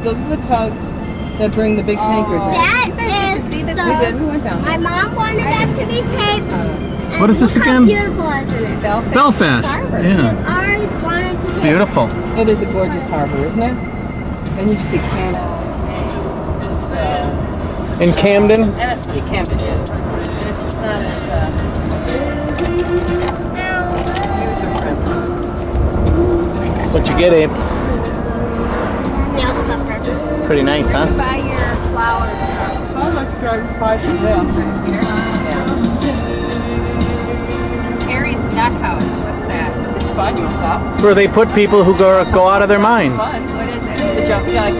Those are the tugs that bring the big tankers in. That is We did. We went down my there. mom wanted that to be taped. What is this Look again? How beautiful isn't it? Belfast. Harbor. Yeah. Already wanted to tape. Beautiful. It is a gorgeous harbor, isn't it? Then you see Camden. In Camden? And it's the Camden, yeah. And it's just not as, here's a friend. What you get, Abe? Nail clipper. Pretty nice, huh? Buy your flowers from. How much drive by from them? Harry's Nut House. What's that? It's fun, you want to stop? It's where they put people who go out of their mind. Fun. What is it? The junk, yeah, like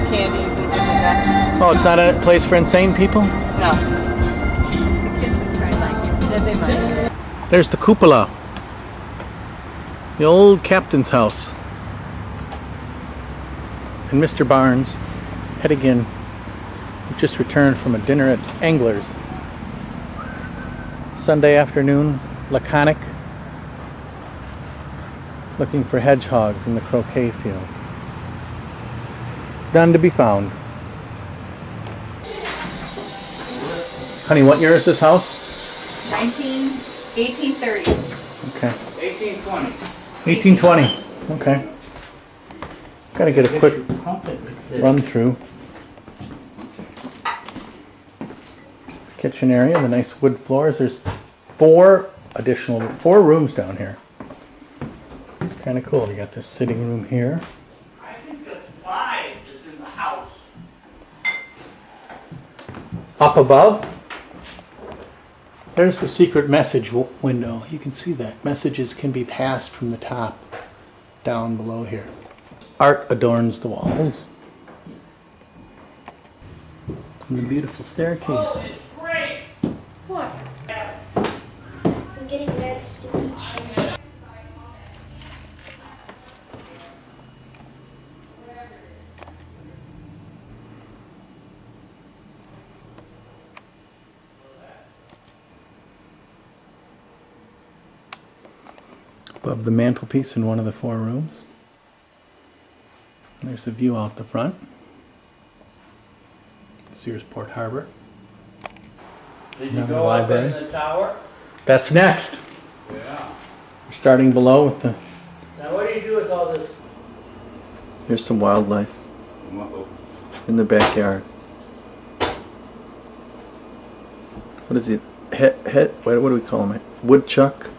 candies and things like that. Oh, it's not a place for insane people? No. The kids would probably like it. Then they might. There's the cupola. The old captain's house. And Mr. Barnes, Hedigan, who just returned from a dinner at Angler's. Sunday afternoon, laconic, looking for hedgehogs in the croquet field. None to be found. Honey, what year is this house? 1830. Okay. 1820. 1820. Okay. Gotta get a quick run through. Kitchen area, the nice wood floors. There's four rooms down here. It's kind of cool. You got this sitting room here. I think the slide is in the house. Up above, there's the secret message window. You can see that. Messages can be passed from the top down below here. Art adorns the walls. And the beautiful staircase. Oh, it's great. What? I'm getting rid of the sticky cheese. Above the mantelpiece in one of the four rooms. There's the view out the front. Searsport Harbor. Did you Another go up library. in the tower? That's next. Yeah. We're starting below with the. Now what do you do with all this? Here's some wildlife in the backyard. What is it? What do we call them? Woodchuck?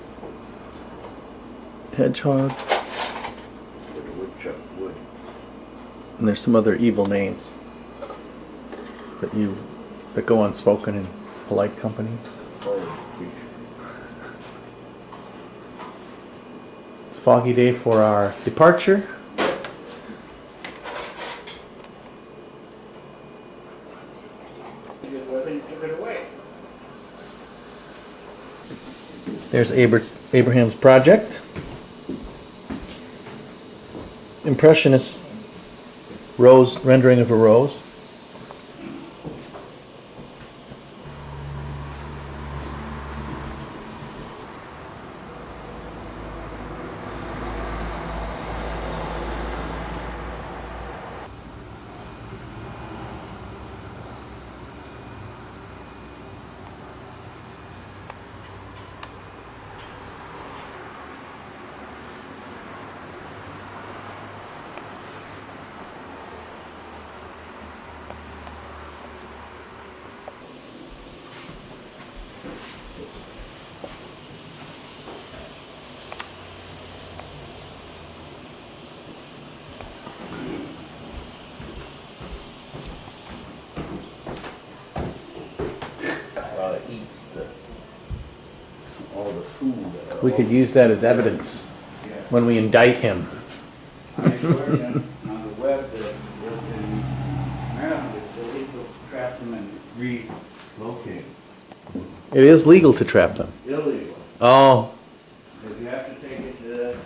Hedgehog? Woodchuck wood. And there's some other evil names that go unspoken in polite company. It's a foggy day for our departure. Took it away. There's Abraham's project. Impressionist rose rendering of a rose. Eats all the food. We could use that as evidence when we indict him. I heard on the web that in Maryland it's illegal to trap them and relocate. It is legal to trap them. Illegal. Oh, If you have to take it to the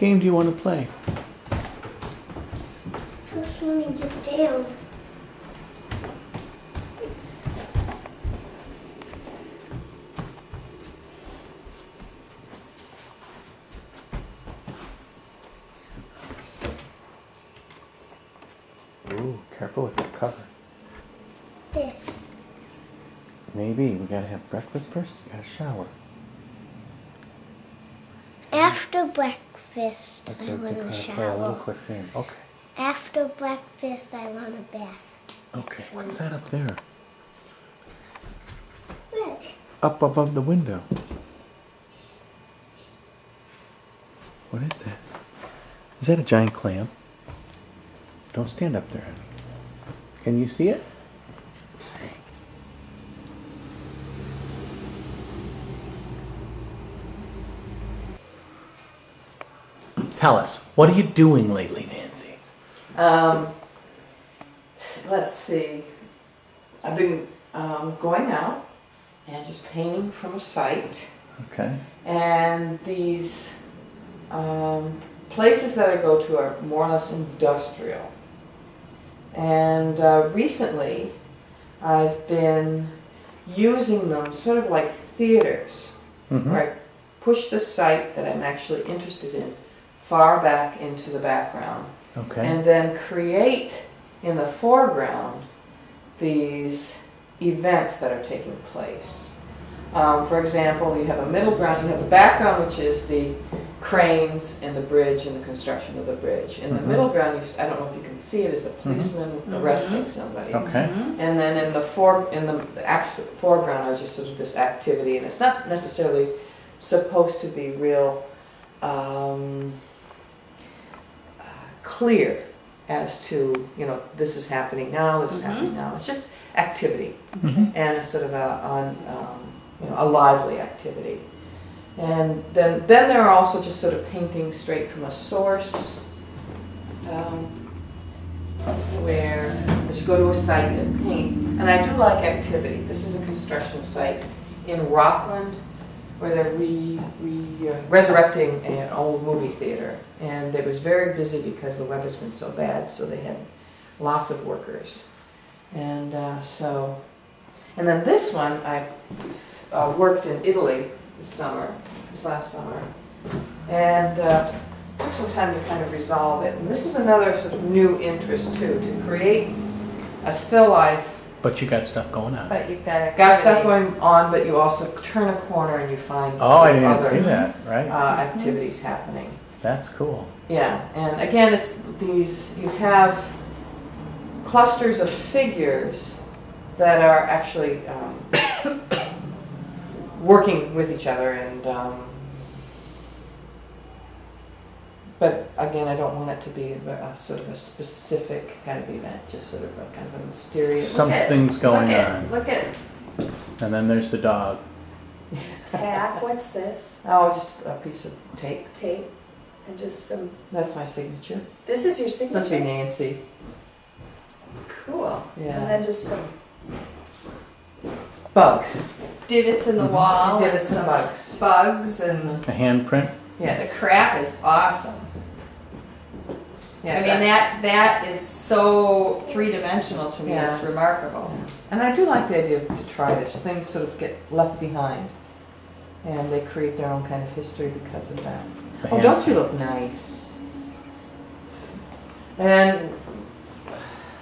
game do you want to play? First one to get down. Ooh, careful with the cover. This. Maybe. We gotta have breakfast first. You gotta shower. After breakfast, I Okay, want to play a little shower. quick game. Okay. After breakfast, I want a bath. Okay. What's that up there? What? Up above the window. What is that? Is that a giant clam? Don't stand up there. Can you see it? Tell us, what are you doing lately, Nancy? Let's see. I've been going out and just painting from a site. Okay. And these places that I go to are more or less industrial. And recently I've been using them sort of like theaters, where I push the site that I'm actually interested in far back into the background. Okay. And then create in the foreground these events that are taking place. For example, you have a middle ground, you have the background, which is the cranes and the bridge and the construction of the bridge. In the middle ground, I don't know if you can see it, is a policeman arresting somebody. Okay. And then in the actual foreground is just sort of this activity, and it's not necessarily supposed to be real clear as to, you know, this is happening now, this is happening now. It's just activity, and it's sort of a lively activity. And then there are also just sort of painting straight from a source, where I just go to a site and paint. And I do like activity. This is a construction site in Rockland, where they're resurrecting an old movie theater. And it was very busy because the weather's been so bad, so they had lots of workers. And and then this one, I worked in Italy this last summer, and took some time to kind of resolve it. And this is another sort of new interest too, to create a still life. But you got stuff going on. But you've got Got stuff going on, but you also turn a corner and you find Oh, I didn't other see that. Right. activities happening. That's cool. Yeah, and again, it's these, you have clusters of figures that are actually working with each other, and but again, I don't want it to be a sort of a specific kind of event, just sort of a kind of a mysterious. Something's going on. Look at And then there's the dog. Tack, what's this? Oh, just a piece of tape. Tape and just some, That's my signature. this is your Must be signature? Nancy. Cool. Yeah. And then just some Bugs. divots in the wall and Divots and some bugs. bugs and A handprint. the Yes. crap is awesome. Yes. I mean, that is so three-dimensional to me, Yeah. it's remarkable. And I do like the idea to try this. Things sort of get left behind, and they create their own kind of history because of that. The Oh, hand- don't you look nice? And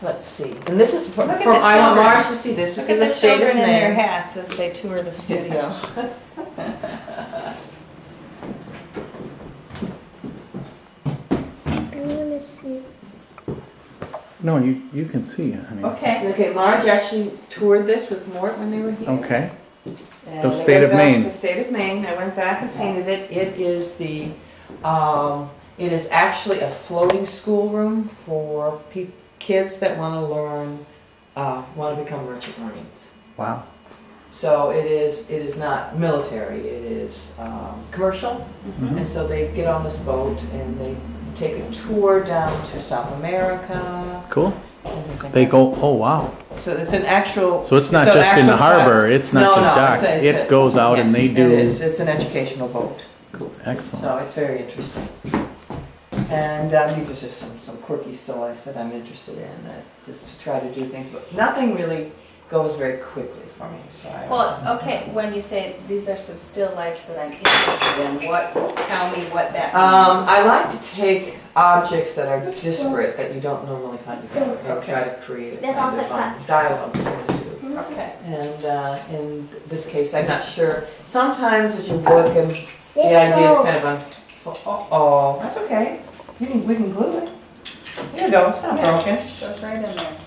let's see. And this is from Look at Island the children. Marsh. You see this. Look This at is the a state of children in their Maine. hats as they tour the studio. I want to see. No, you can see it, honey. Okay. Okay, Marge actually toured this with Mort when they were here. Okay. And The I state went of back- Maine. The state of Maine. I went back and painted it. It is the, it is actually a floating schoolroom for kids that want to learn, want to become merchant marines. Wow. So it is not military. It is commercial, and so they get on this boat and they take a tour down to South America. Cool. And things like They that. go. Oh wow. So it's an actual. So it's not an just in the actual harbor. class. It's not No, just no, docked. It goes out and yes, they do. It is. It's an educational boat. Cool. Excellent. So it's very interesting. And these are just some quirky stories that I'm interested in, just to try to do things, but nothing really goes very quickly for me. So Well, okay, when you say these are some still lifes that I'm interested in, tell me what that means. I like to take objects that are disparate that you don't normally find together and try to create a kind of dialogue between the two. Okay. And in this case, I'm not sure. Sometimes as you work and the idea is kind of oh, that's okay. We can glue it. There you go. It's not broken. Goes right in there.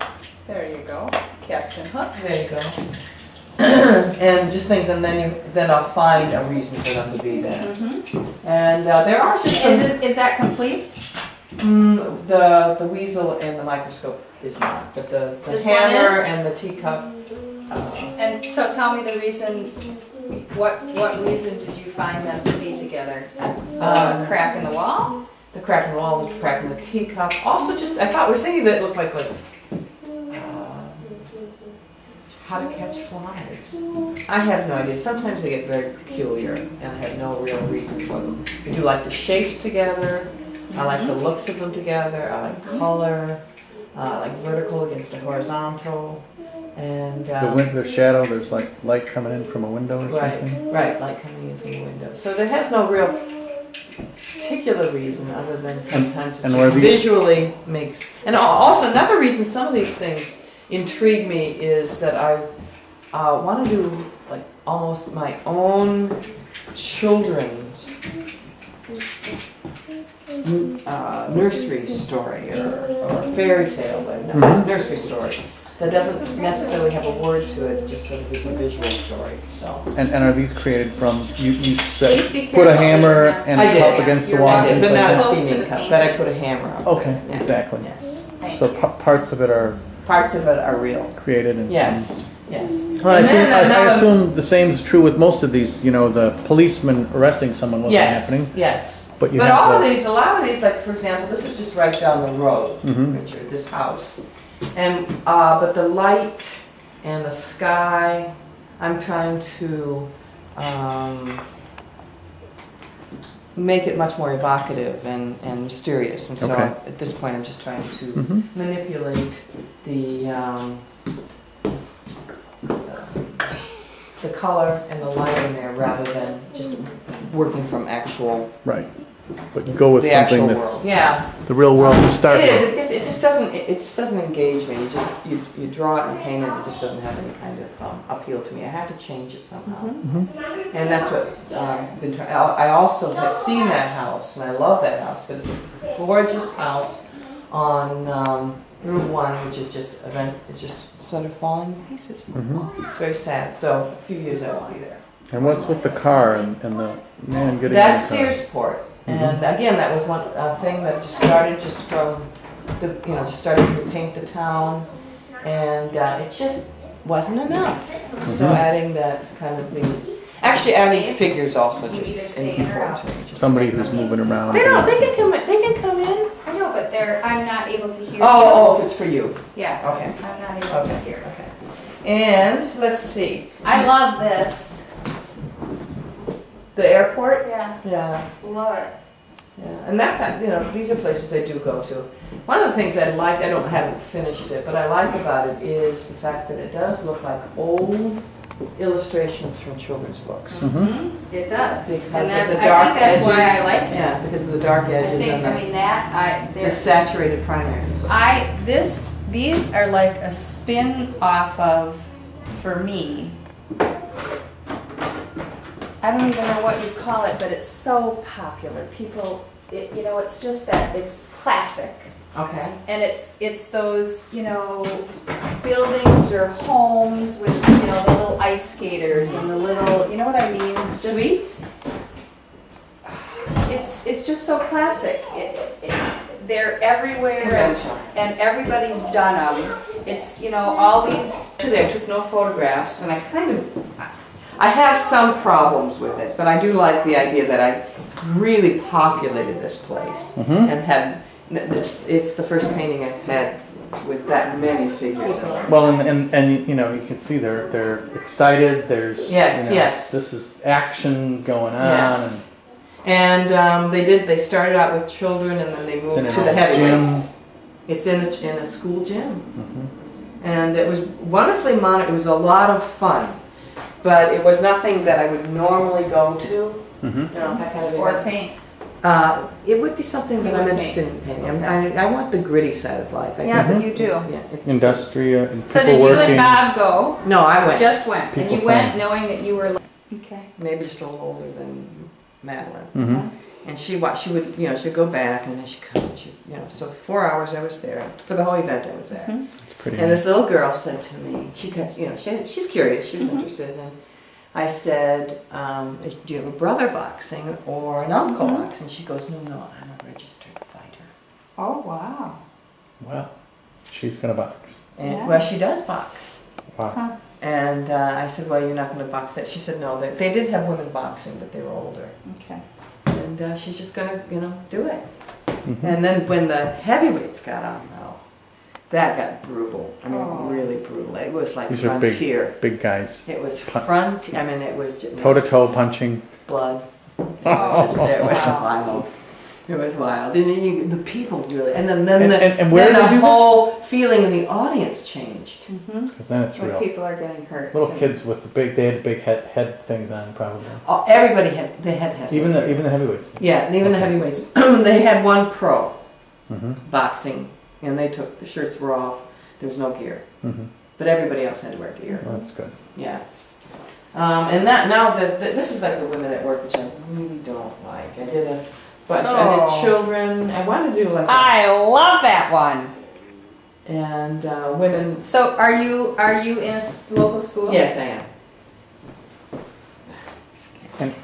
There you go. Captain Hook. There you go. And just things, and then I'll find a reason for them to be there. And there are just some, Is that complete? the weasel and the microscope is not, but the This hammer one is? and the teacup. And so tell me the reason, what reason did you find them to be together? Crack in the wall? The crack in the wall, the crack in the teacup. Also, just I was thinking that it looked like how to catch flies. I have no idea. Sometimes they get very peculiar, and I have no real reason for them. I do like the shapes together. I like the looks of them together. I like color. I like vertical against a horizontal. And The shadow, there's like light coming in from a window or something? right, light coming in from the window. So that has no real particular reason other than sometimes it just visually makes. And also another reason some of these things intrigue me is that I want to do like almost my own children's nursery story or fairy tale, nursery story that doesn't necessarily have a word to it, just sort of is a visual story. So. And are these created from, you Please be put a careful. hammer and I did. cup against the You're wall? right. and But things not like a Close to steaming the cup, but I put a paintings. hammer up that? Okay, there. Yeah. exactly. Yes. Thank So you. parts of it are Parts of it are real. created and Yes. Yes. Well, And then I another- assume the same is true with most of these, the policeman arresting someone wasn't happening. Yes. But you But have all of the- these, a lot of these, like for example, this is just right down the road, Mhm. Richard, this house. And, but the light and the sky, I'm trying to make it much more evocative and mysterious. And so Okay. at this point, I'm just trying to Mhm. manipulate the color and the light in there rather than just working from actual Right. But you go with the actual something world. that's Yeah, the real world to start it with. is. It just doesn't engage me. You draw it and paint it. It just doesn't have any kind of appeal to me. I have to change it somehow, and that's what I've been trying. I also have seen that house, and I love that house. But it's a gorgeous house on Route 1, which is it's just sort of falling to pieces. It's very sad. So a few years I won't be there. And what's with the car and the man getting That's in the car? Searsport, and again, that was one thing that just started just from just started to paint the town, and it just wasn't enough. So adding that kind of thing, actually adding figures also You either just stay in or out. important to me. Just- Somebody who's moving around. They don't. They can come. They can come in. I know, but I'm not able to hear you. Oh, if it's for you. Yeah. Okay. I'm not able to Okay. hear. Okay. And let's see. I love this. The airport. Yeah, Yeah. love it. Yeah, and that's these are places I do go to. One of the things I haven't finished it, but I like about it is the fact that it does look like old illustrations from children's books. It does. Because And of the I dark think that's edges. why I like it. Yeah, because of the dark I edges think, and the there's, saturated primaries. these are like a spin off of, for me, I don't even know what you'd call it, but it's so popular. People, it's just that, it's classic. Okay. And it's those, buildings or homes with, the little ice skaters and the little, you know what I mean? Just- Sweet. It's just so classic. They're everywhere Conventional. and everybody's done them. It's, all these, I took no photographs, and I have some problems with it, but I do like the idea that I really populated this place and had. It's the first painting I've had with that many figures in it. Well, and you can see they're excited. There's Yes, yes. This is action going on. Yes. And they started out with children and then they moved in to a the heavyweights. gym. It's in a school gym. And it was wonderfully monitored. It was a lot of fun. But it was nothing that I would normally go to. You know, that kind of Or event. paint. It would be something that You I'm would interested in painting. Okay. I want the gritty side of life. I Yeah, think but you do. Yeah, Industrial and So people did you working. and Bob go? No, I went. Just went, and People you went think. knowing that you were. Okay. Maybe just a little older than Madeline. Mhm. And she would, you know, she'd go back and then she'd come and so 4 hours I was there. For the whole event I was there. It's pretty And neat. this little girl said to me, she kept, she's curious, she was interested. And I said, do you have a brother boxing or an uncle boxing? She goes, no, I'm a registered fighter. Oh wow. Well, she's gonna box. And, Yeah. well, she does box. Wow. Huh. And I said, well, you're not going to box that. She said, no, they did have women boxing, but they were older. Okay. And she's just going to, do it. Mhm. And then when the heavyweights got on, though, that got brutal. I mean, Oh. really brutal. It was like These are big, frontier. big guys. It was Pun- I mean, it was just Toe to toe punching. blood. It was wild. It was wild. And the people really, and then And where then did the they do this? whole feeling in the audience changed. Because then it's When real. people are getting hurt. Little kids with the they had big head things on probably. Oh, everybody had Even the heavyweights. Yeah, and even the Okay. heavyweights. They had one pro Mhm. boxing, and the shirts were off. There was no gear, Mhm. but everybody else had to wear gear. Well, that's good. Yeah. And now this is like the women at work, which I really don't like. I did a bunch. I Oh. did children. I wanted to do like I love that one. and women. So are you in a local school? Yes, I am.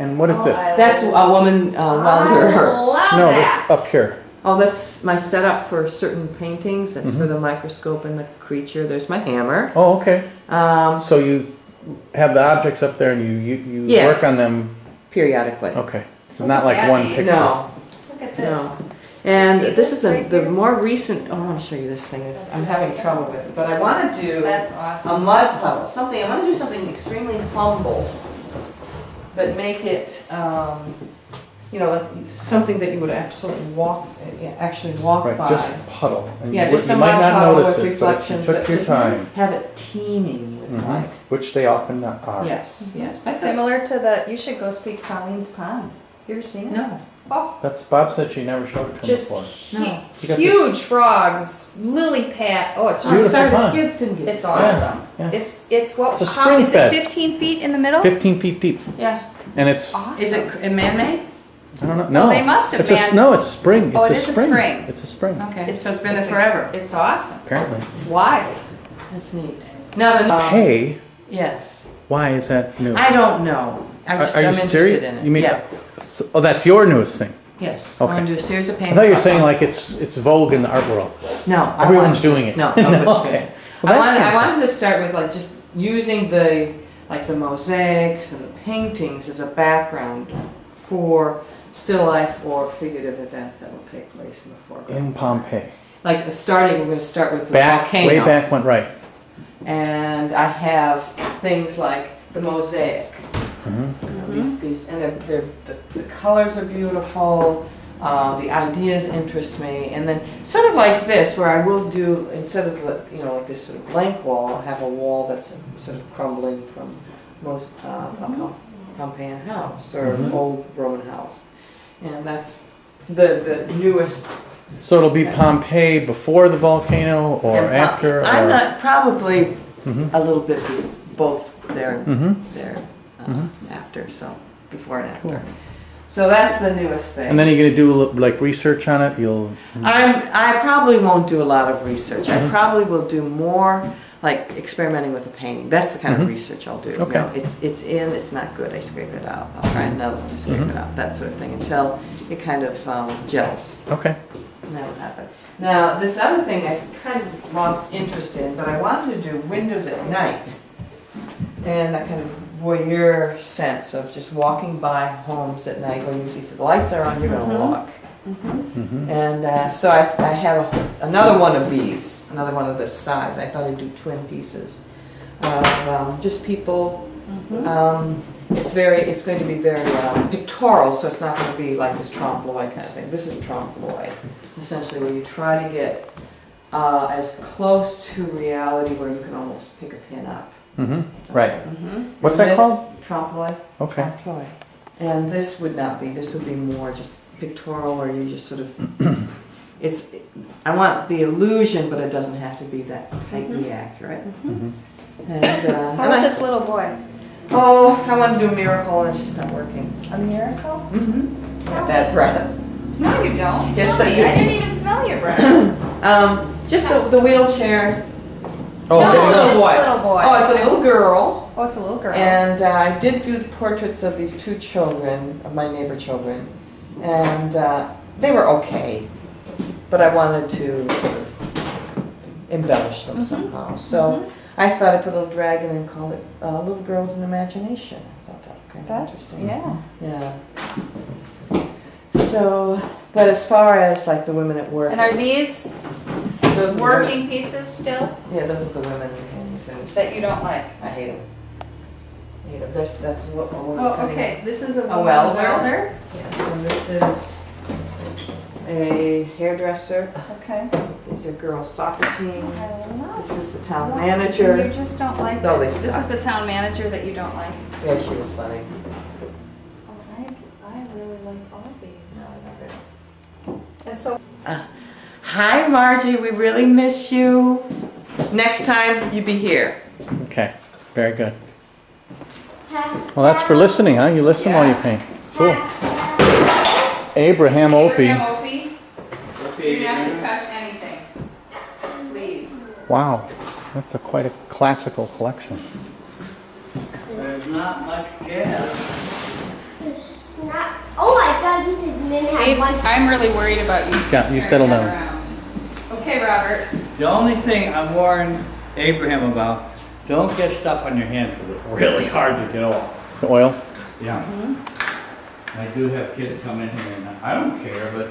And what is this? That's a woman wanderer. I love No, that. this up here. Oh, that's my setup for certain paintings. That's for Mhm. the microscope and the creature. There's my hammer. Oh, okay. Um, So you have the objects up there and you Yes. work on them. periodically. Okay. So Look not at like that, one Amy. picture. No, Look at no. this. And See this this is right the here? more recent. Oh, I want to show you this thing. I'm having trouble with it, but I want to do That's a awesome. mud puddle. Something. I want to do something extremely humble, but make it, like something that you would absolutely actually walk Right, by. just puddle. And Yeah, you, just you a might mud not puddle notice with it, but if reflections, you but took your just time, have it teeming with Mhm. life. which they often are. Yes, yes. That's Similar to you should go see Colleen's Pond. You ever seen it? No. Oh, That's Bob said she never showed it to him just before. No. You got huge frogs, lily pad. Oh, it's I'm Beautiful just, sorry, the pond. kids didn't get it's to see it. awesome. Yeah. It's what? It's a how spring is fed. it? 15 feet in the middle? 15 feet deep, Yeah. and it's Awesome. Is it man-made? I don't know. No, Well, they must have it's been. no, it's spring. Oh, it's it is a spring. It's a spring. Okay, so it's been there forever. It's awesome. Apparently. It's wild. That's neat. Now the Hey, yes. why is that new? I don't know. I'm are you interested serious? in it. You mean? Yeah. Oh, that's your newest thing. Yes. Okay. I want to do a series of I paintings. thought you were saying like it's vogue in the art world. No. I Everyone's want- doing it. No, nobody's doing Okay. it. Well, I that's wanted to start with like just using the mosaics and the paintings as a background for still life or figurative events that will take place in the foreground. in Pompeii. Like we're going to start with the Back, volcano. way back went right. And I have things like the mosaic. Mhm. These and the colors are beautiful. The ideas interest me, and then sort of like this, where I will do instead of like this sort of blank wall, I'll have a wall that's sort of crumbling from most Pompeian house or Mhm. old Roman house, and that's the newest. So it'll be Pompeii before the volcano or and after? I'm or? not probably Mhm. a little bit both there and Mhm. there Mhm. after, so before and after. Cool. So that's the newest thing. And then you're gonna do like research on it. You'll. I probably won't do a lot of research. I Mhm. probably will do more like experimenting with a painting. That's the kind Mhm. of research I'll do. Okay. It's not good. I scrape it out. I'll try another one. I scrape Mhm. it out. That sort of thing until it kind of gels. Okay. And that'll happen. Now this other thing I've kind of lost interest in, but I wanted to do windows at night, and that kind of voyeur sense of just walking by homes at night when if the lights are on, you're going to look. Mhm. And so I have another one of these, another one of this size. I thought I'd do twin pieces of just people. it's going to be very pictorial, so it's not going to be like this trompe l'oeil kind of thing. This is trompe l'oeil, essentially, where you try to get as close to reality where you can almost pick a pin up. Mm-hmm. Right. Mm-hmm. What's that called? Trompe l'oeil. Okay. Trompe l'oeil. And this would not be. This would be more just pictorial, where you just sort of. I want the illusion, but it doesn't have to be that tightly accurate. Mm-hmm. And How about this little boy? oh, I want to do a miracle, and it's just not working. A miracle? Mm-hmm. Bad breath. No, you don't. Yes, Tell I me. do. I didn't even smell your breath. Just the wheelchair. Oh, No, Just a little this boy. little boy. Oh, it's a little girl. Oh, it's a little girl. And I did do the portraits of these two children, of my neighbor children, and they were okay, but I wanted to sort of embellish them somehow. So I thought I'd put a little dragon and call it a little girl with an imagination. I thought that was kind of That's, interesting. yeah. Yeah. So, but as far as like the women at work, And are these those are the working pieces still women- yeah, those are the women in things. that you don't like? I hate them. I hate them. That's what. Oh, okay. This is a woman welder. Yes, and this is a hairdresser. Okay. These are girls' soccer team. I don't know. This is the town You manager. just don't like No, it. they This is suck. the town manager that you don't like. Yeah, she was funny. Oh, I really like all these. And so Hi, Margie. We really miss you. Next time you be here. okay. Very good. Pass Well, that's for listening, huh? You listen while you paint. Cool. Abraham Opie. Abraham Opie, you have to touch anything, please. Wow. That's quite a classical collection. There's not much jazz. There's not. Oh my God! You said men have one. I'm really worried about you. Yeah, you turning settle that down. around. Okay, Robert. The only thing I'm warning Abraham about, don't get stuff on your hands because it's really hard to get off. The oil? Yeah. I do have kids come in here and I don't care, but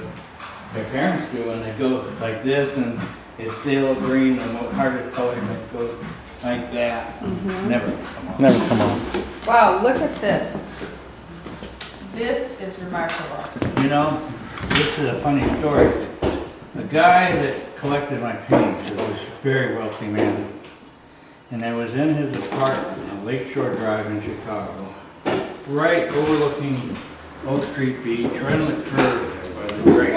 their parents do, and they go like this and it's stale green and the hardest color and it goes like that. Never come on. Never come on. Wow, look at this. This is remarkable. You know, this is a funny story. The guy that collected my paintings was a very wealthy man. And I was in his apartment on Lakeshore Drive in Chicago, right overlooking Oak Street Beach, right on the curve there by the grave.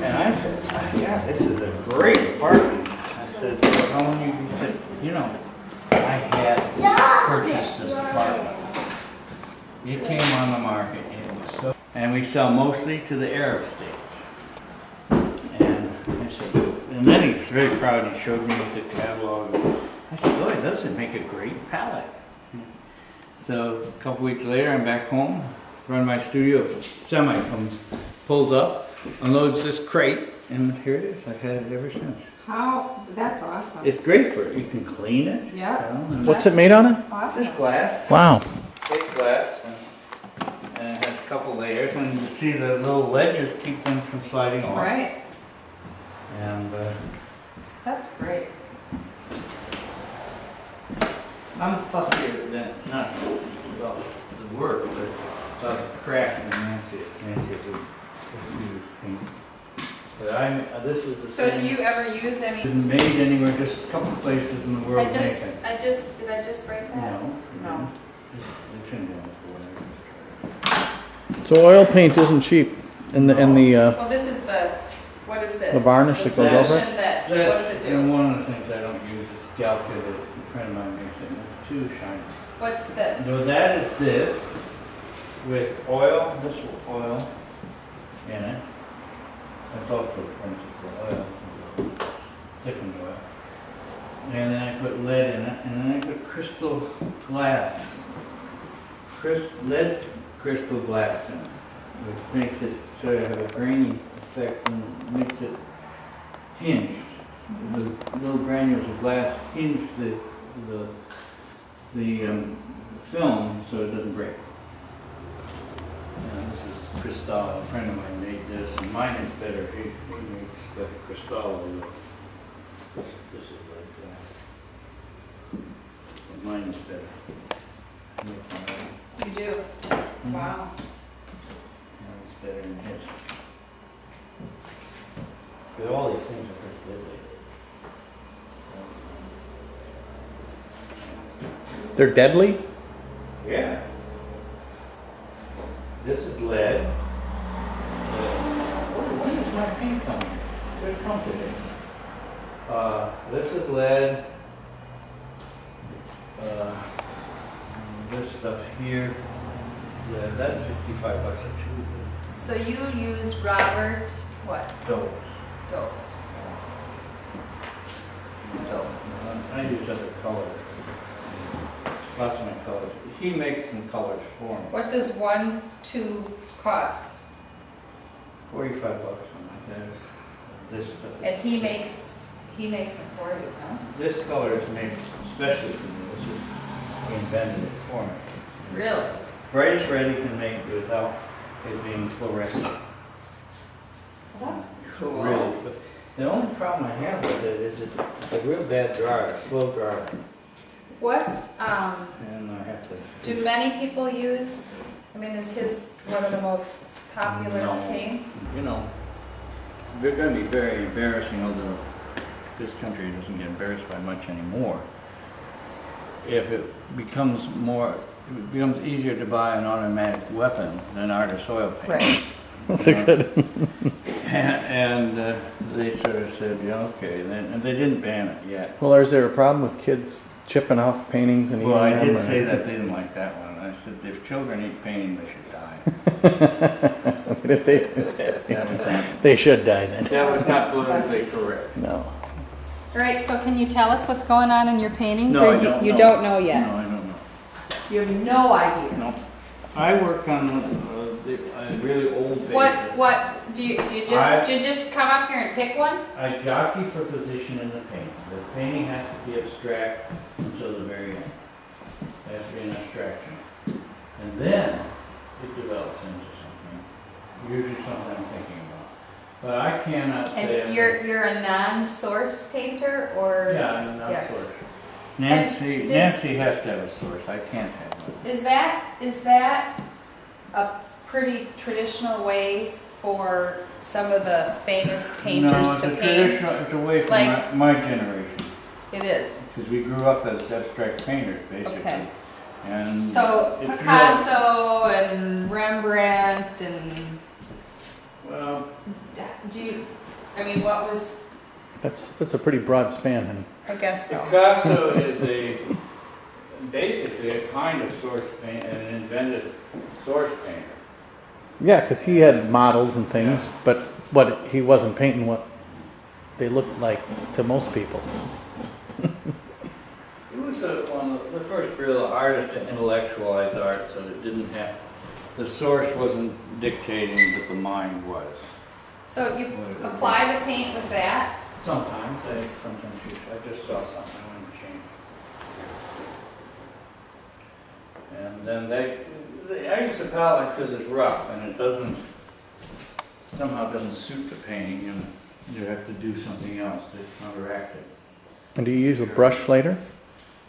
And I said, yeah, this is a great apartment. I said, so how long have you said, you know, I had purchased this apartment. It came on the market, and it was so, and we sell mostly to the Arab states. And I said, and then he was very proud. He showed me the catalog. I said, "Boy, this would make a great palette." So a couple weeks later, I'm back home, run my studio. Semi comes, pulls up, unloads this crate, and here it is. I've had it ever since. How, that's awesome. It's great for it. You can clean it. Yeah. You know, and What's it made out of? Awesome. this glass. Wow. Fake glass, and it has a couple layers, and you see the little ledges keep them from sliding off. Right. And That's great. I'm fussier than, not about the work, but about the craft and Nancy do paint. But this is the So thing. do you ever use any? Isn't made anywhere, just a couple places in the world make it. did I just break No. No. They shouldn't do it. So oil paint isn't cheap. And the Well, this is what is this? The varnish that goes over it? solution that- what does it And do? one of the things I don't use is Galca that a friend of mine makes, and it's too shiny. What's this? So that is this with oil, this oil in it. That's also principal oil, thickened oil. And then I put lead in it, and then I put crystal glass. Lead crystal glass in it, which makes it sort of have a grainy effect and makes it hinged. The little granules of glass hinge the film so it doesn't break. This is Cristal. A friend of mine made this, and mine is better. He makes like a Cristal look. This is like that. But mine is better. make my own. You do? Wow. It's better than his. But all these things are pretty deadly. They're deadly? Yeah. This is lead. When is my paint coming? Good company. This is lead. This stuff here, that's $65 a tube. So you used Robert, what? Those. Doles. I use other colors. Lots of my colors. He makes some colors for me. What does one tube cost? $45 something like that. This stuff. And he makes it for you, huh? This color is made especially for me. This is, he invented it for me. Really? Brightest red you can make without it being fluorescent. Well, that's cool. Really. But the only problem I have with it is it's a real bad dryer, slow dryer. What, And I have to. do many people use, I mean, is his one of the most popular No. paints? You know, they're going to be very embarrassing, although this country doesn't get embarrassed by much anymore. If it becomes easier to buy an automatic weapon than artist oil paint. Right. That's a good. And they sort of said, yeah, okay, and they didn't ban it yet. Well, is there a problem with kids chipping off paintings and eating Well, I them, did or- say that they didn't like that one. I said, if children eat painting, they should die. If they should die then. That was not politically correct. No. All right, so can you tell us what's going on in your paintings? No, or I don't you know. don't know yet? No, I don't know. You have no idea. No. I work on a really old basis. What, do you just come up here and pick one? I jockey for position in the painting. The painting has to be abstract until the very end. It has to be an abstraction. And then it develops into something, usually something I'm thinking about. But I cannot say. And you're a non-source painter, or? Yeah, I'm not Yes. source. And Nancy has to have a source. I can't have one. Is that a pretty traditional way for some of the famous painters to paint? It's a way from Like- my generation. It is. Because we grew up as abstract painters, basically. Okay. And So it's Picasso and Rembrandt and Well, what was? That's a pretty broad span, honey. I guess so. Picasso is basically a kind of source paint, an inventive source painter. Yeah, because he had models and things, but he wasn't painting what they looked like to most people. He was one of the first real artists to intellectualize art, so it didn't have, the source wasn't dictating, but the mind was. So you apply the paint with that? Sometimes I just saw something I wanted to change. And then I use the palette because it's rough and it somehow doesn't suit the painting, and you have to do something else to counteract it. And do you use a brush later?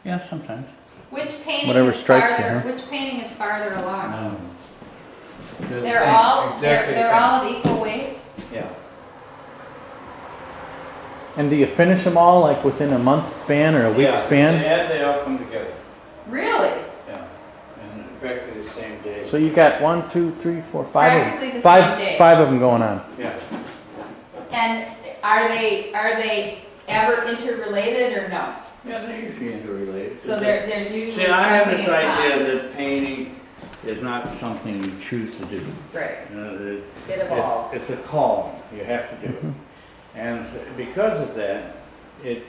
Yeah, sometimes. Which painting Whatever is strikes you, farther? huh? Which painting is farther along? They're the They're same, all exactly the they're same. all of equal weight. Yeah. And do you finish them all like within a month span or a week span? They all come together. Really? Yeah. And practically the same day. So you got 1, 2, 3, 4, 5 Practically of the them. same day. Five of them going on. Yeah. And are they ever interrelated or no? Yeah, they're usually interrelated. So there's usually See, I have something this in common. idea that painting is not something you choose to do. Right. It evolves. It's a calling. You have to do it. And because of that, it's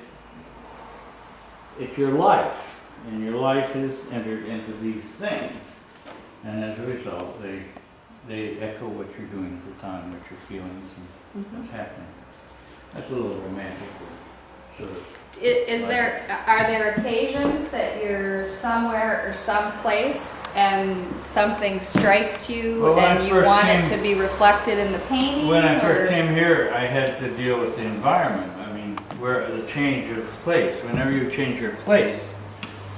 your life. And your life is entered into these things. And as a result, they echo what you're doing at the time, what your feelings and what's happening. That's a little romantic. Sort of. Are there occasions that you're somewhere or someplace and something strikes you Well, when I and you first want it came- to be reflected in the painting? When I first or- came here, I had to deal with the environment. I mean, where the change of place. Whenever you change your place,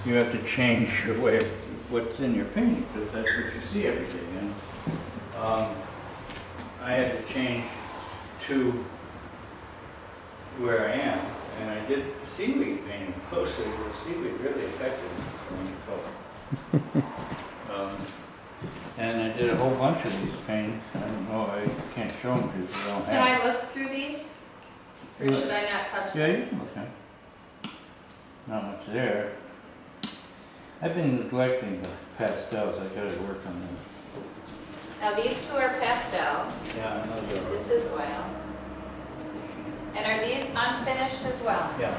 you have to change your way of what's in your painting, because that's what you see every day, you know. I had to change to where I am, and I did seaweed painting closely. The seaweed really affected me from the color. And I did a whole bunch of these paintings. I don't know, I can't show them because you don't have. Can I look through these? Or should I not touch Yeah, them? you can look at it. Not much there. I've been neglecting the pastels. I gotta work on them. Now these two are pastel. Yeah, I know they're. This is oil. And are these unfinished as well? Yeah.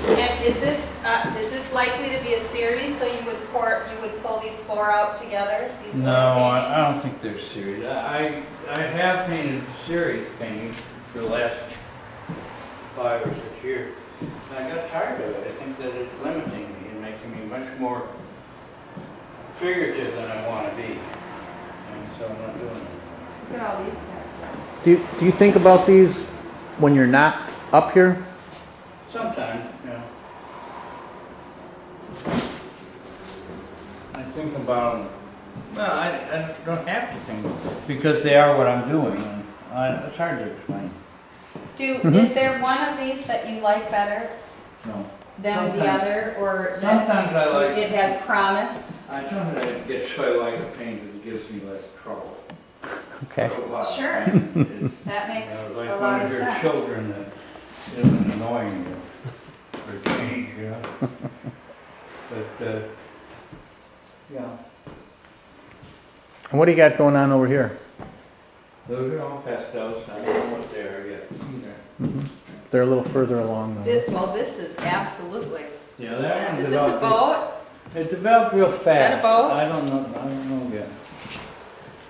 And is this likely to be a series? So you would pull these 4 out together? These No, oil I paintings? don't think they're series. I have painted series paintings for the last 5 or 6 years. And I got tired of it. I think that it's limiting me and making me much more figurative than I want to be. And so I'm not doing it. Look at all these pastels. Do you think about these when you're not up here? Sometimes, yeah. I think about them. Well, I don't have to think because they are what I'm doing. And it's hard to explain. Is there one of these that you like better No. than the Sometimes- other, or Sometimes I like. it has promise? I sometimes I get so I like a paint because it gives me less trouble. Okay. For a while. Sure. It's, That makes like a one lot of of your sense. children that isn't annoying you for change, you know. But yeah, And what do you got going on over here? those are all pastels. I don't know what they are yet either. They're a little further along though. Well, this is absolutely. Yeah, that one Is this a developed. boat? It developed real fast. that a boat? I don't know yet.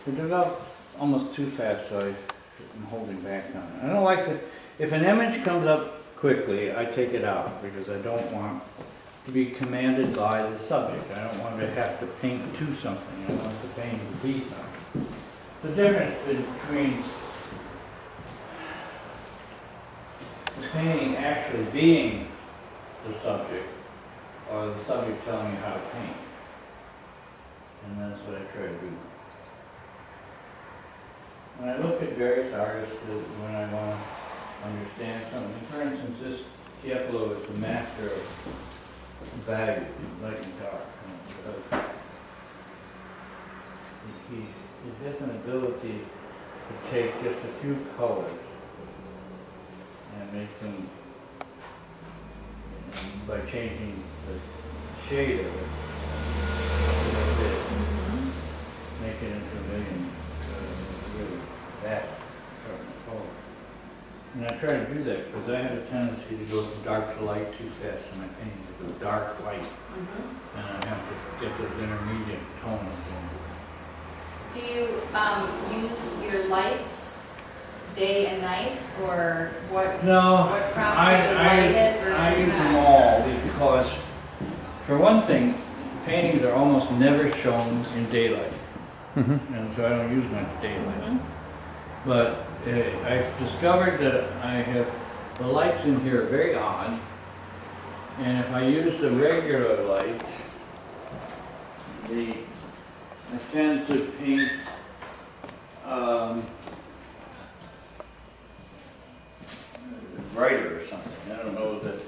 It developed almost too fast, so I'm holding back on it. I don't like to, if an image comes up quickly, I take it out because I don't want to be commanded by the subject. I don't want to have to paint to something. I want the painting to be something. The difference between the painting actually being the subject or the subject telling you how to paint. And that's what I try to do. When I look at various artists, when I want to understand something, for instance, this Diablo is the master of value, light and dark. He has an ability to take just a few colors and make them, by changing the shade of it, make it into a million really fast color. And I try to do that because I have a tendency to go from dark to light too fast in my painting. I go dark, light, and I have to get those intermediate tones in. Do you use your lights day and night, or what? No, What prompts you to light it versus I use them not? all because, for one thing, paintings are almost never shown in daylight, and so I don't use much daylight. But I've discovered that I have, the lights in here are very odd, and if I use the regular lights, I tend to paint brighter or something. I don't know, the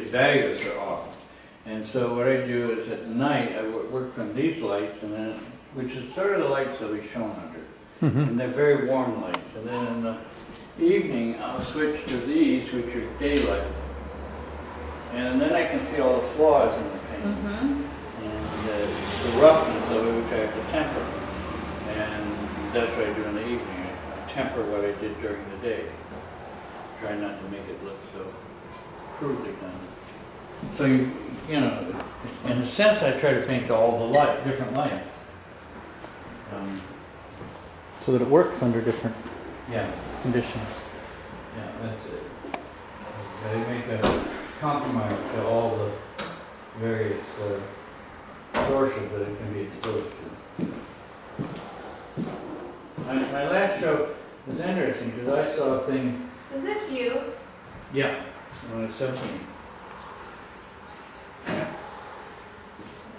values are off. And so what I do is at night, I work from these lights, and then, which is sort of the lights that we shown under. And they're very warm lights. And then in the evening, I'll switch to these, which are daylight. And then I can see all the flaws in the painting. And the roughness of it, which I have to temper. And that's what I do in the evening. I temper what I did during the day. Try not to make it look so crudely done. So you know, in a sense, I try to paint all the light, different lights. So that it works under different Yeah, conditions. yeah, that's it. They make a compromise to all the various sources that it can be exposed to. My last show was interesting because I saw a thing. Is this you? Yeah, when I was 17.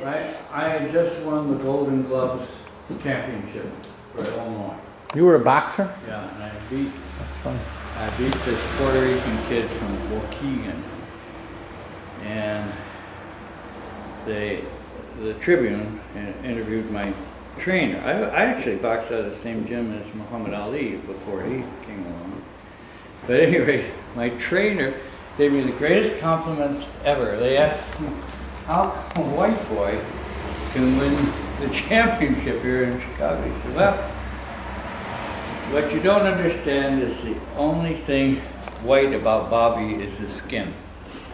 I had just won the Golden Gloves Championship for Illinois. You were a boxer? Yeah, and That's fun. I beat this Puerto Rican kid from Waukegan. And the Tribune interviewed my trainer. I actually boxed out of the same gym as Muhammad Ali before he came along. But anyway, my trainer gave me the greatest compliment ever. They asked me, how come a white boy can win the championship here in Chicago? He said, well, what you don't understand is the only thing white about Bobby is his skin.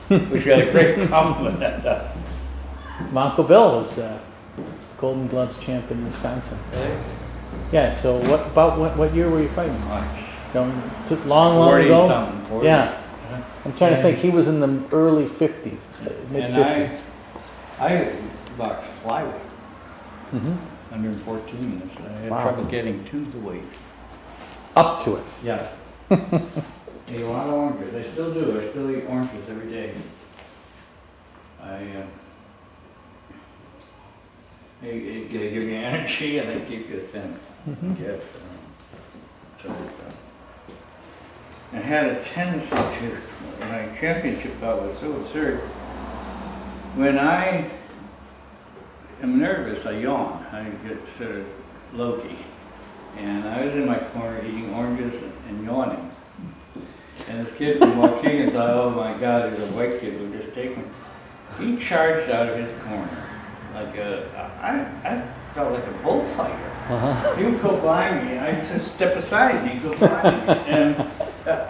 Which had a great compliment at that. My Uncle Bill was Golden Gloves champ in Wisconsin. Really? Yeah, so what year were you fighting? Long 40 ago? something. 40. Yeah. I'm trying to think. He was in the early 50s, mid 50s. I boxed flyweight, Mm-hmm. 114. So I had Wow. trouble getting to the weight. Up to it. Yeah. Ate a lot of oranges. I still do. I still eat oranges every day. They give you energy and they keep you thin. Yes. I had a tendency to, my championship bout was so absurd. When I am nervous, I yawn. I get sort of low-key. And I was in my corner eating oranges and yawning. And this kid from Waukegan thought, oh my God, there's a white kid who just take him. He charged out of his corner like I felt like a bullfighter. He would go by me, and I'd just step aside, and he'd go by me.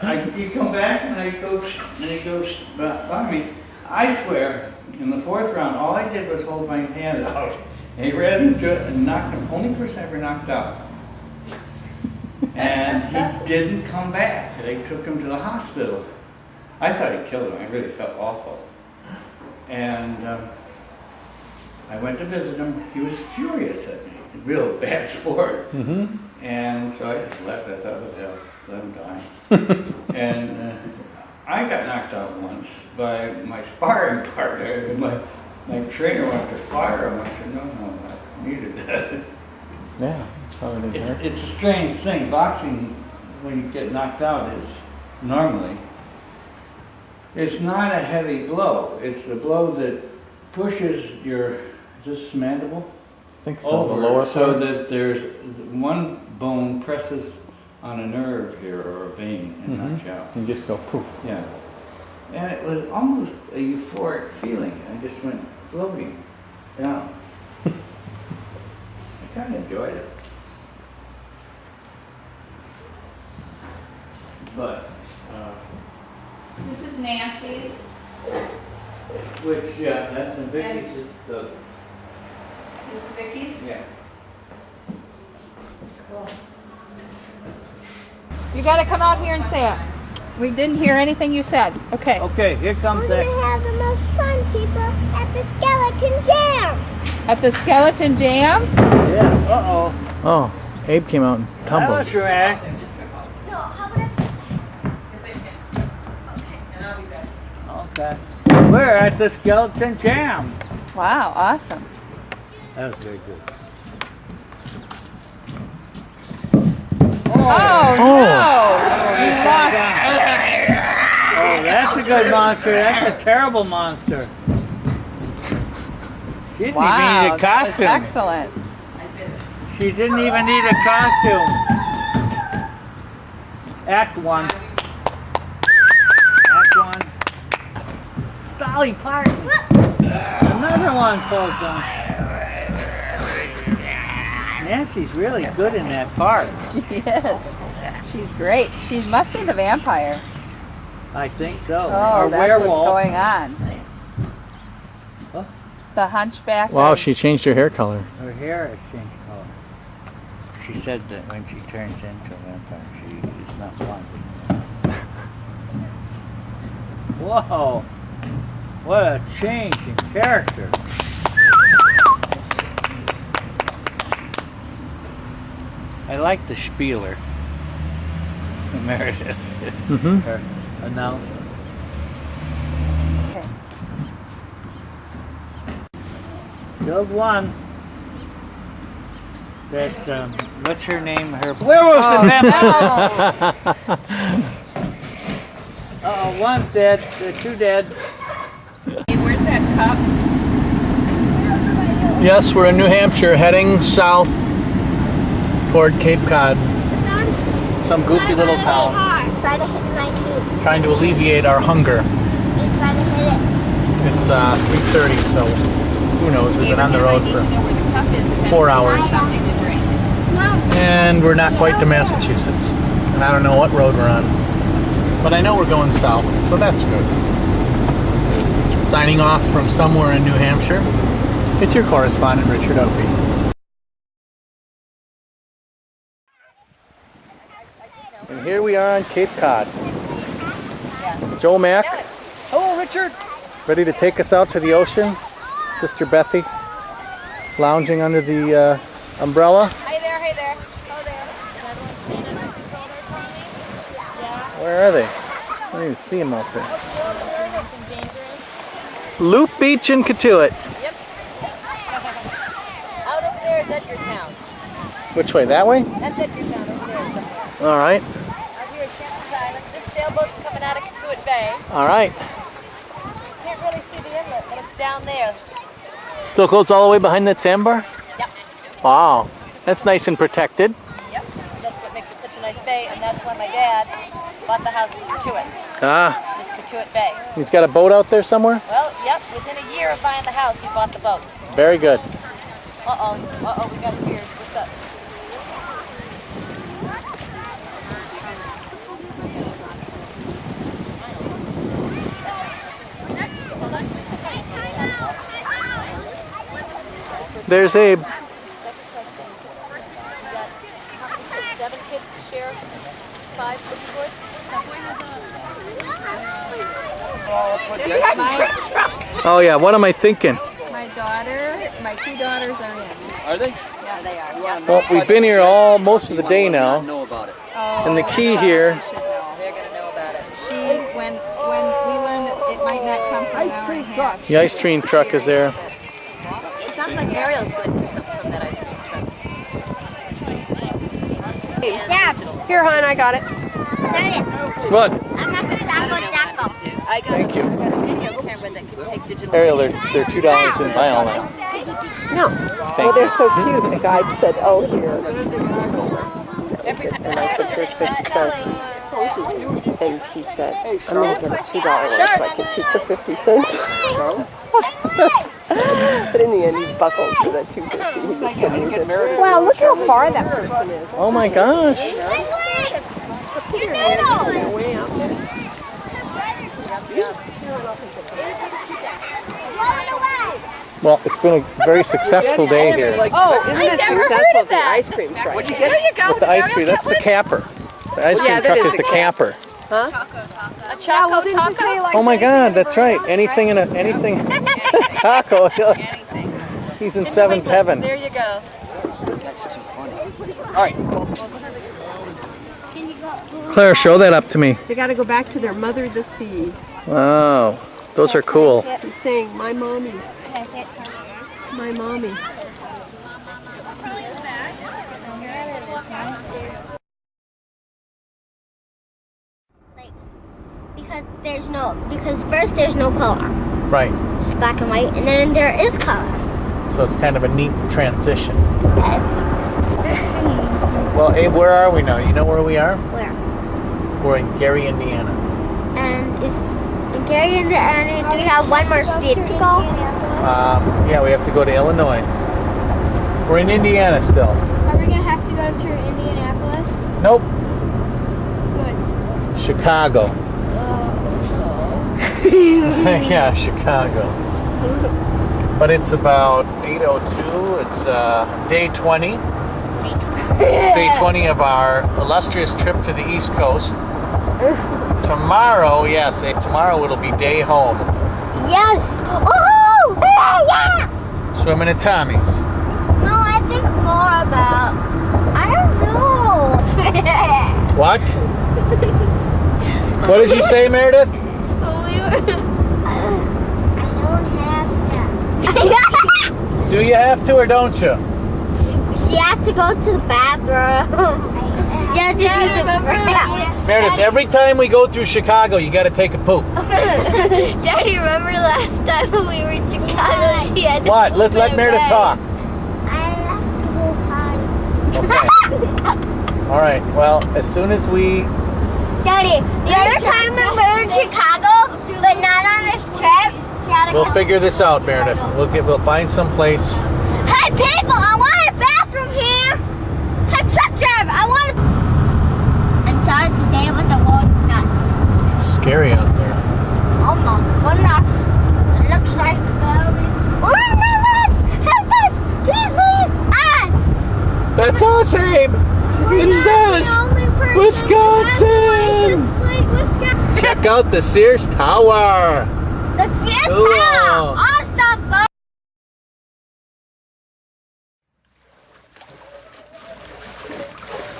And he'd come back, and he goes by me. I swear, in the fourth round, all I did was hold my hand out. And he ran into it and knocked him, only person I ever knocked out. And he didn't come back. They took him to the hospital. I thought he killed him. I really felt awful. And I went to visit him. He was furious at me. Real bad sport. Mm-hmm. And so I just left. I thought, oh, hell, let him die. And I got knocked out once by my sparring partner. My trainer wanted to fire him. I said, no, I needed that. Yeah. Probably didn't hurt. It's a strange thing. Boxing, when you get knocked out, is normally, it's not a heavy blow. It's the blow that pushes your, is this mandible? I think so. Over, The lower so part? that there's one bone presses on a nerve here or a vein and knocks you out. You just go poof. Yeah. And it was almost a euphoric feeling. I just went floating down. I kind of enjoyed it. But, This is Nancy's. which, yeah, that's in Vicky's, This is Vicky's. yeah. Cool. You gotta come out here and say it. We didn't hear anything you said. Okay. Okay, here comes We're that. gonna have the most fun, people, at the Skeleton Jam. At the Skeleton Jam? Yeah, uh-oh. Oh, Abe came out and That tumbled. was dramatic. No, how about I... Okay. We're at the Skeleton Jam. Wow, awesome. That was very good. Oh, no! We lost. Oh, that's a good monster. That's a terrible monster. She didn't Wow, even need a that's costume. excellent. She didn't even need a costume. Act one. Act one. Dolly Parton. Another one falls down. Nancy's really good in that part. She is. She's great. She must be the vampire. I think so. Oh, or that's werewolf. what's going on. Huh? The hunchback. Wow, of- she changed her hair color. Her hair has changed color. She said that when she turns into a vampire, she is not fun. Whoa! What a change in character. I like the Spieler, Meredith, Mm-hmm. her announcements. Build one. That's, what's her name? Her werewolf's in them. Uh-oh, one's dead. Two dead. Hey, where's that cup? Yes, we're in New Hampshire, heading south toward Cape Cod. Some goofy little town. Try to hit my tube. Trying to alleviate our hunger. Try to hit it. It's 3:30, so who knows? We've been on the road for 4 hours. Something to drink. And we're not quite to Massachusetts. And I don't know what road we're on. But I know we're going south, so that's good. Signing off from somewhere in New Hampshire, it's your correspondent, Richard Opie. And here we are on Cape Cod. Joe Mack. Hello, Richard. Ready to take us out to the ocean. Sister Bethy lounging under the umbrella. Hey there, hey there. Oh, there. Where are they? I don't even see them out there. Loop Beach in Katuitt. Yep. Out over there is Edgartown. Which way? That way? That's Edgartown over there. All right. Out here at Kansas Island. This sailboat's coming out of Katuitt Bay. All right. Can't really see the inlet, but it's down there. So it goes all the way behind that sandbar? Yep. Wow. That's nice and protected. Yep. That's what makes it such a nice bay, and that's why my dad bought the house in Katuitt. Ah. This Katuitt Bay. He's got a boat out there somewhere? Well, yep. Within a year of buying the house, he bought the boat. Very good. Uh-oh. Uh-oh, we got tears. What's up? There's Abe. 7 kids to share 5 foot. Oh yeah, what am I thinking? My daughter, my 2 daughters are in. Are they? Yeah, they are. Yeah. Well, we've been here most of the day now. Know about it. And the key here, They're gonna know about it. She, when we learned that it might not come for an hour and a half. the ice cream truck is there. It sounds like Ariel's going to get something from that ice cream truck. Dad, Here, hon, I got it. What? I got the taco. I got Thank you. I got a video camera that can take digital. Ariel, they're $2. Didn't buy all that. No. Well, they're so cute. The guide said, oh, here. And I said, here's 50 cents. And he said, I'm going to give it $2 so I can keep the 50 cents. But in the end, he buckled to the $2.50. He just couldn't use it. Wow, look how far that person is. Oh my gosh. Way out there. Well, it's been a very successful day here. Oh, isn't it successful, the ice cream truck? There you go. With the ice cream, that's the capper. The ice cream Yeah, that truck is is the the capper. Huh? A Choco Taco. Oh my God, that's right. Anything taco. Anything. He's in seventh heaven. There you go. Claire, show that up to me. They got to go back to their mother, the sea. Wow, those are cool. He's saying, my mommy, my mommy. Because first there's no color. Right. It's black and white, and then there is color. So it's kind of a neat transition. Yes. Well, Abe, where are we now? You know where we are? Where? We're in Gary, Indiana. And is in Gary, Indiana, do we have one more state to go? Yeah, we have to go to Illinois. We're in Indiana still. Are we going to have to go through Indianapolis? Nope. Good. Chicago. Yeah, Chicago. But it's about 8:02. It's day 20. Day 20 of our illustrious trip to the East Coast. Tomorrow, yes, tomorrow it'll be day home. Yes! Woohoo! Yeah! Swimming at Tommy's. No, I think more about, I don't know. What? What did you say, Meredith? I don't have that. Do you have to or don't you? She had to go to the bathroom. Yeah, to use the bathroom. Meredith, every time we go through Chicago, you got to take a poop. Daddy, remember last time when we were in Chicago? She had to What? poop Let in Meredith bed. talk. I left the whole party. Okay. All right. Well, as soon as we... Daddy, the other time when we were in Chicago, but not on this trip, she had to We'll figure this out, Meredith. We'll find some place. Hey people, I want a bathroom here. Hey truck driver, I want a... I'm sorry to stay with the world nuts. It's scary out there. Oh my goodness. It looks like... Help us! Please, us! That's us, Abe. It's us. Wisconsin. Check out the Sears Tower. The Sears Cool. Tower. Awesome, bro.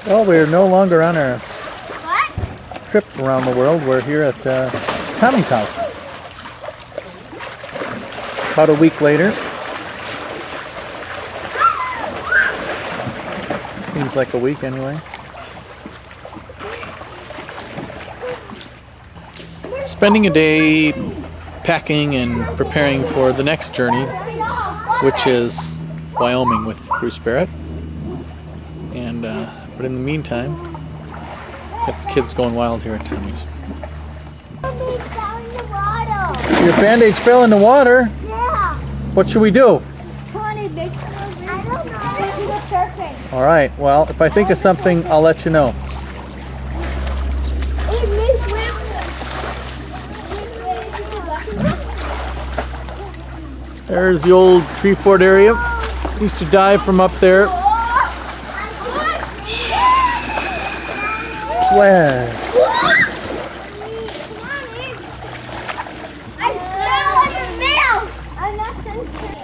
Well, we're no longer on our What? trip around the world. We're here at Tommy's house. About a week later. Seems like a week anyway. Spending a day packing and preparing for the next journey, which is Wyoming with Bruce Barrett. And but in the meantime, got the kids going wild here at Tommy's. Your Band-Aids fell in the water. Yeah. What should we do? I don't know. We go surfing. All right. Well, if I think of something, I'll let you know. There's the old tree fort area. Used to dive from up there. Wow. I'm still in the middle. I'm not sensitive.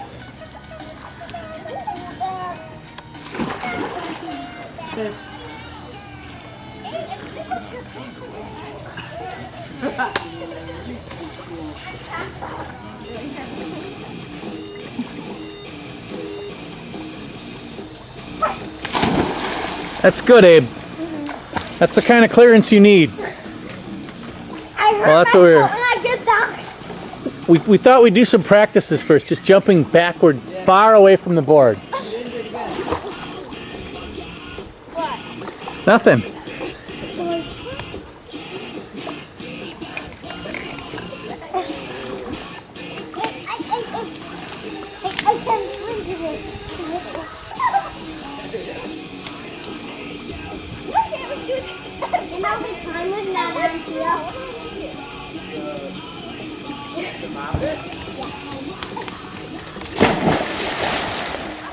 That's good, Abe. That's the kind of clearance you need. I hurt Well, that's my what we're- foot when I get down. We thought we'd do some practices first, just jumping backward, far away from the board. Nothing. I can't swim to this. You know the time was not on here.